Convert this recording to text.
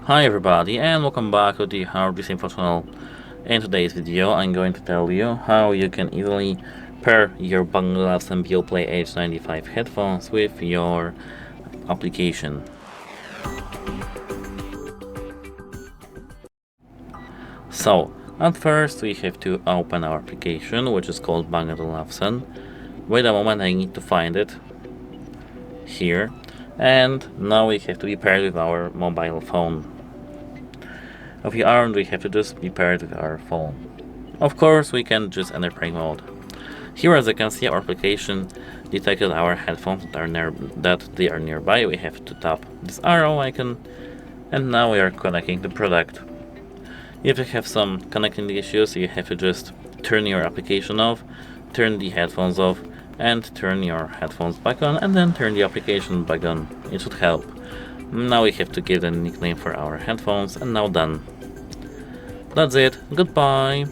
Hi everybody and welcome back to the HardReset.Info channel. In today's video I'm going to tell you how you can easily pair your BANG OLUFSEN Beoplay H95 headphones with your application. So, at first we have to open our application, which is called BANG OLUFSEN. Wait a moment, I need to find it here. And now we have to be paired with our mobile phone. If we aren't, we have to just be paired with our phone. Of course, we can just enter play mode. Here, as you can see, our application detected our headphones that they are nearby. We have to tap this arrow icon, and now we are connecting the product. If you have some connecting issues, you have to just turn your application off, turn the headphones off, and turn your headphones back on, and then turn the application back on. It should help. Now we have to give a nickname for our headphones, and now done. That's it. Goodbye.